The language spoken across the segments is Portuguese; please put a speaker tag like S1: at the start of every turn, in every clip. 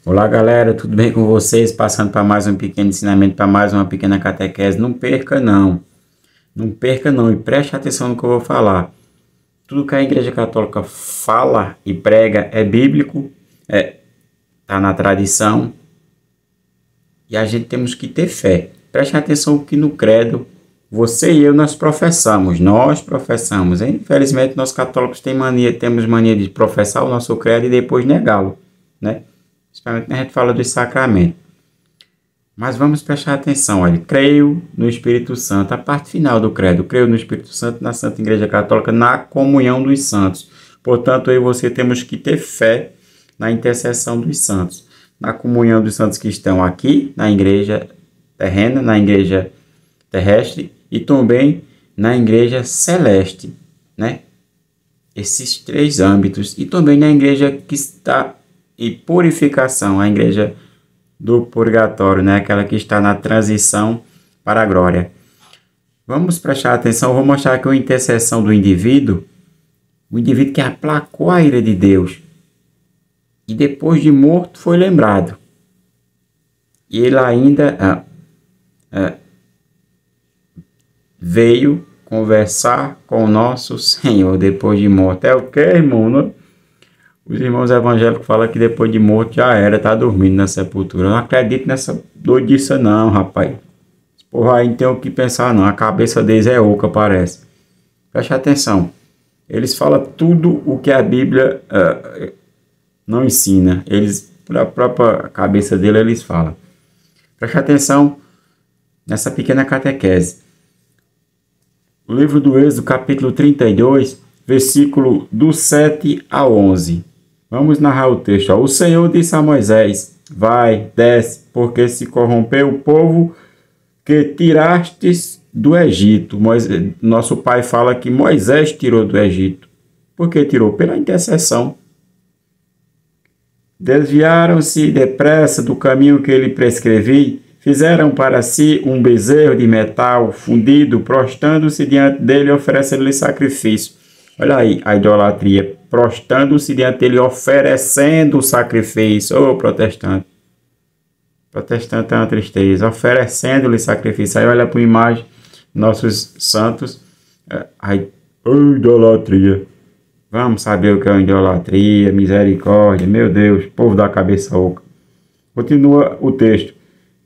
S1: Olá galera, tudo bem com vocês? Passando para mais um pequeno ensinamento, para mais uma pequena catequese. Não perca não, não perca não e preste atenção no que eu vou falar. Tudo que a Igreja Católica fala e prega é bíblico, tá na tradição e a gente temos que ter fé. Preste atenção que no credo você e eu nós professamos. Infelizmente nós católicos temos mania de professar o nosso credo e depois negá-lo, né? Principalmente quando a gente fala dos sacramentos. Mas vamos prestar atenção, olha. Creio no Espírito Santo, a parte final do credo. Creio no Espírito Santo, na Santa Igreja Católica, na comunhão dos santos. Portanto, eu e você temos que ter fé na intercessão dos santos. Na comunhão dos santos que estão aqui, na igreja terrena, na igreja terrestre e também na igreja celeste, né? Esses três âmbitos. E também na igreja que está e purificação, a igreja do purgatório, né? Aquela que está na transição para a glória. Vamos prestar atenção, vou mostrar aqui uma intercessão do indivíduo, o indivíduo que aplacou a ira de Deus e depois de morto foi lembrado. E ele ainda veio conversar com o nosso Senhor depois de morto. É o que, irmão? Não? Os irmãos evangélicos falam que depois de morto já era, tá dormindo na sepultura. Eu não acredito nessa doidice não, rapaz. Porra, aí não tem o que pensar não. A cabeça deles é oca, parece. Preste atenção. Eles falam tudo o que a Bíblia não ensina. Eles, pela própria cabeça dele, eles falam. Preste atenção nessa pequena catequese. O livro do Êxodo, capítulo 32, versículo do 7 ao 11. Vamos narrar o texto. O Senhor disse a Moisés: vai, desce, porque se corrompeu o povo que tirastes do Egito. Nosso pai fala que Moisés tirou do Egito. Por que tirou? Pela intercessão. Desviaram-se depressa do caminho que ele prescrevi, fizeram para si um bezerro de metal fundido, prostrando-se diante dele e oferecendo-lhe sacrifício. Olha aí a idolatria, prostrando-se diante dele, oferecendo o sacrifício. Ô, protestante. Protestante é uma tristeza. Oferecendo-lhe sacrifício. Aí olha para a imagem, nossos santos. Aí, idolatria. Vamos saber o que é idolatria, misericórdia. Meu Deus, povo da cabeça oca. Continua o texto,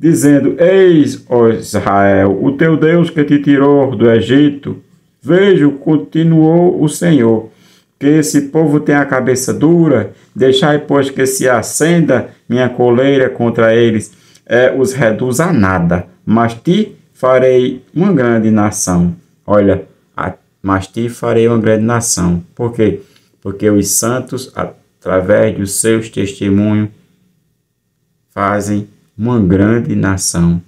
S1: dizendo: eis, ó Israel, o teu Deus que te tirou do Egito. Vejo, continuou o Senhor, que esse povo tem a cabeça dura. Deixai, pois, que se acenda minha coleira contra eles, os reduz a nada, mas te farei uma grande nação. Olha, mas te farei uma grande nação. Por quê? Porque os santos, através dos seus testemunhos, fazem uma grande nação.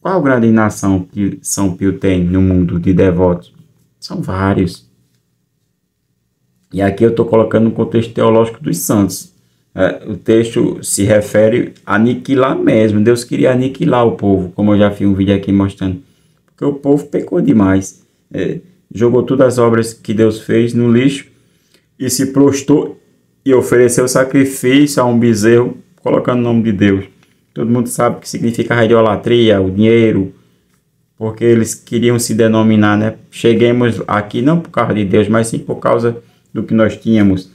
S1: Qual grande nação que São Pio tem no mundo de devotos? São vários. E aqui eu estou colocando no contexto teológico dos santos. O texto se refere a aniquilar mesmo. Deus queria aniquilar o povo, como eu já fiz um vídeo aqui mostrando. Porque o povo pecou demais. Jogou todas as obras que Deus fez no lixo e se prostrou e ofereceu sacrifício a um bezerro, colocando o nome de Deus. Todo mundo sabe o que significa a idolatria, o dinheiro, porque eles queriam se denominar, né? Cheguemos aqui não por causa de Deus, mas sim por causa do que nós tínhamos.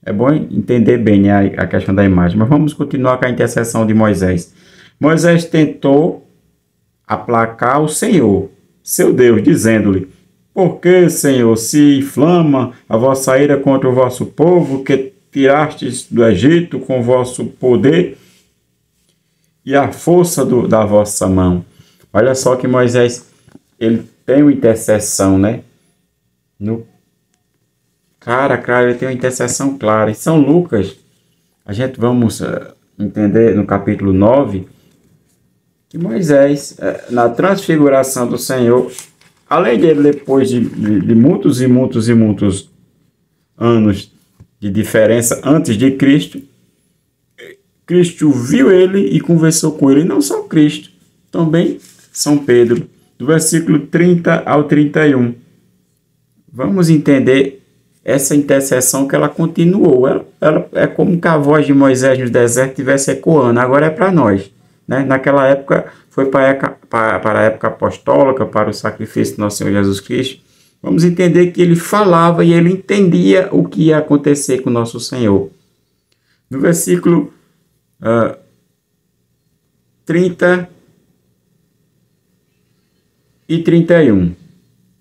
S1: É bom entender bem, né, a questão da imagem. Mas vamos continuar com a intercessão de Moisés. Moisés tentou aplacar o Senhor, seu Deus, dizendo-lhe: por que, Senhor, se inflama a vossa ira contra o vosso povo, que tirastes do Egito com o vosso poder e a força da vossa mão? Olha só que Moisés, ele tem uma intercessão, né? Ele tem uma intercessão clara. Em São Lucas, a gente vamos entender no capítulo 9, que Moisés, na transfiguração do Senhor, além dele, depois de muitos e muitos e muitos anos de diferença antes de Cristo, Cristo viu ele e conversou com ele. E não só Cristo, também São Pedro, do versículo 30 ao 31. Vamos entender essa intercessão que ela continuou. Ela é como que a voz de Moisés no deserto estivesse ecoando, agora é para nós. Né? Naquela época foi para a época apostólica, para o sacrifício do nosso Senhor Jesus Cristo. Vamos entender que ele falava e ele entendia o que ia acontecer com o nosso Senhor. No versículo 30 e 31.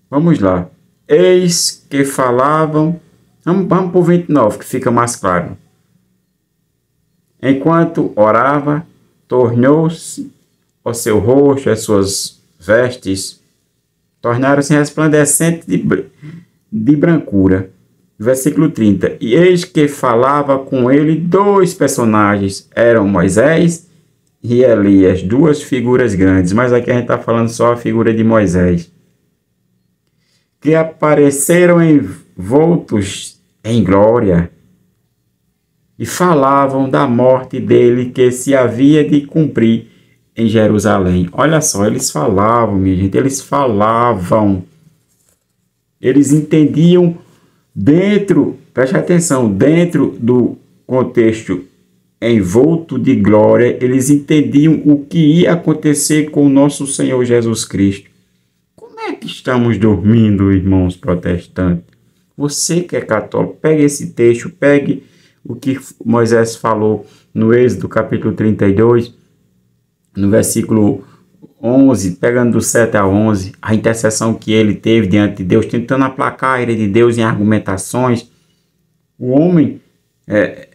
S1: Vamos lá. Eis que falavam... Vamos para o 29, que fica mais claro. Enquanto orava, tornou-se o seu rosto, as suas vestes, tornaram-se resplandecentes de brancura. Versículo 30. E eis que falava com ele dois personagens. Eram Moisés e Elias, duas figuras grandes. Mas aqui a gente está falando só a figura de Moisés. Que apareceram envoltos em glória e falavam da morte dele que se havia de cumprir em Jerusalém. Olha só, eles falavam, minha gente, eles falavam. Eles entendiam preste atenção, dentro do contexto envolto de glória, eles entendiam o que ia acontecer com o nosso Senhor Jesus Cristo. Como é que estamos dormindo, irmãos protestantes? Você que é católico, pegue esse texto, pegue o que Moisés falou no Êxodo capítulo 32, no versículo 11, pegando do 7 a 11, a intercessão que ele teve diante de Deus, tentando aplacar a ira de Deus em argumentações. O homem é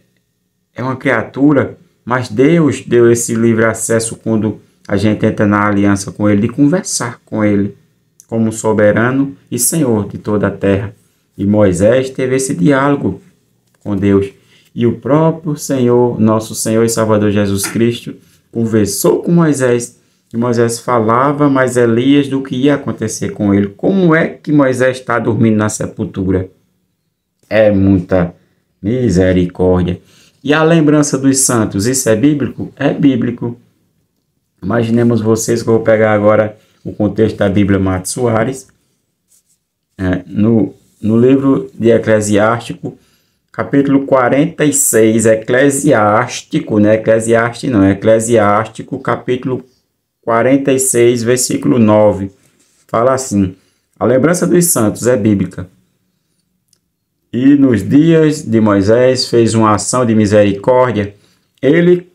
S1: uma criatura, mas Deus deu esse livre acesso quando a gente entra na aliança com ele, de conversar com ele, como soberano e Senhor de toda a terra. E Moisés teve esse diálogo com Deus. E o próprio Senhor, nosso Senhor e Salvador Jesus Cristo, conversou com Moisés. E Moisés falava, mas Elias, do que ia acontecer com ele. Como é que Moisés está dormindo na sepultura? É muita misericórdia. E a lembrança dos santos, isso é bíblico? É bíblico. Imaginemos vocês que eu vou pegar agora o contexto da Bíblia Matos Soares. No livro de Eclesiástico, capítulo 46, Eclesiástico, não é Eclesiastes não, é Eclesiástico, capítulo 46, versículo 9, fala assim: a lembrança dos santos é bíblica. E nos dias de Moisés fez uma ação de misericórdia, ele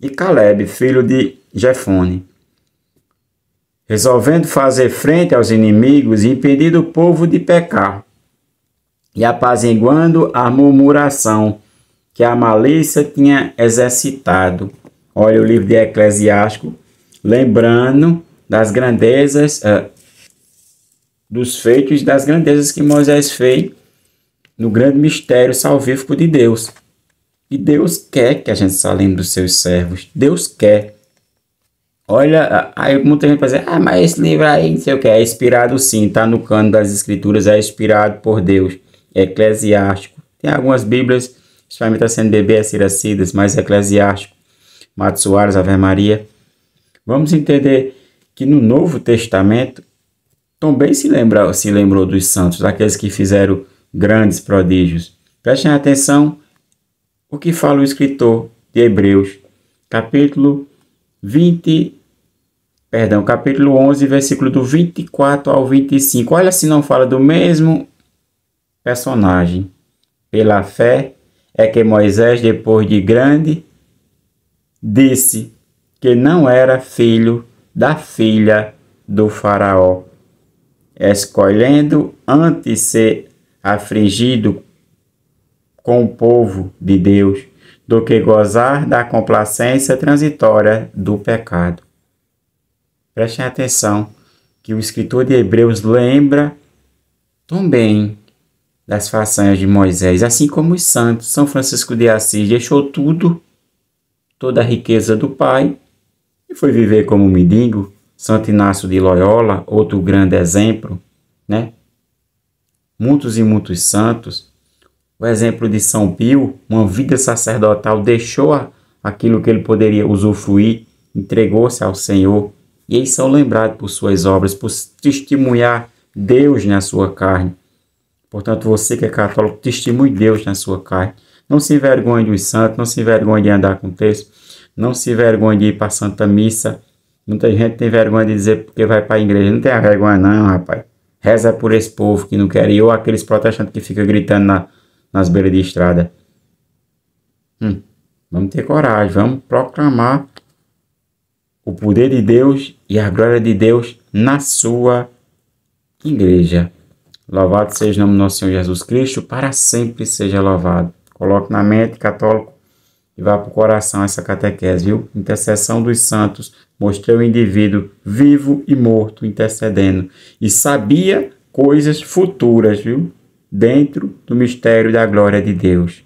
S1: e Caleb, filho de Jefone, resolvendo fazer frente aos inimigos e impedir o povo de pecar, e apaziguando a murmuração que a malícia tinha exercitado. Olha o livro de Eclesiástico, lembrando das grandezas, dos feitos das grandezas que Moisés fez no grande mistério salvífico de Deus. E Deus quer que a gente se lembre dos seus servos. Deus quer. Olha, aí muita gente vai dizer, mas esse livro aí, não sei o que, é inspirado sim, está no cano das escrituras, é inspirado por Deus. Eclesiástico. Tem algumas bíblias, principalmente a CNBB, a Siracidas, mas Eclesiástico, Matos Soares, Ave Maria. Vamos entender que no Novo Testamento também se lembrou dos santos, daqueles que fizeram grandes prodígios. Prestem atenção o que fala o escritor de Hebreus, capítulo 11, versículo do 24 ao 25. Olha se não fala do mesmo personagem. Pela fé é que Moisés, depois de grande, disse que não era filho da filha do faraó, escolhendo antes ser afligido com o povo de Deus do que gozar da complacência transitória do pecado. Prestem atenção que o escritor de Hebreus lembra também das façanhas de Moisés, assim como os santos. São Francisco de Assis deixou tudo, toda a riqueza do pai, e foi viver como mendigo. Santo Inácio de Loyola, outro grande exemplo, né? Muitos e muitos santos. O exemplo de São Pio, uma vida sacerdotal, deixou aquilo que ele poderia usufruir, entregou-se ao Senhor, e eles são lembrados por suas obras, por testemunhar Deus na sua carne. Portanto, você que é católico, testemunhe Deus na sua carne. Não se envergonhe dos santos, não se envergonhe de andar com texto, não se envergonhe de ir para a Santa Missa. Muita gente tem vergonha de dizer porque vai para a igreja. Não tenha vergonha não, rapaz. Reza por esse povo que não quer ir, ou aqueles protestantes que ficam gritando nas beiras de estrada. Vamos ter coragem, vamos proclamar o poder de Deus e a glória de Deus na sua igreja. Louvado seja o nome do nosso Senhor Jesus Cristo, para sempre seja louvado. Coloque na mente, católico, e vá para o coração essa catequese, viu? Intercessão dos santos, mostrei o indivíduo vivo e morto intercedendo. E sabia coisas futuras, viu? Dentro do mistério da glória de Deus.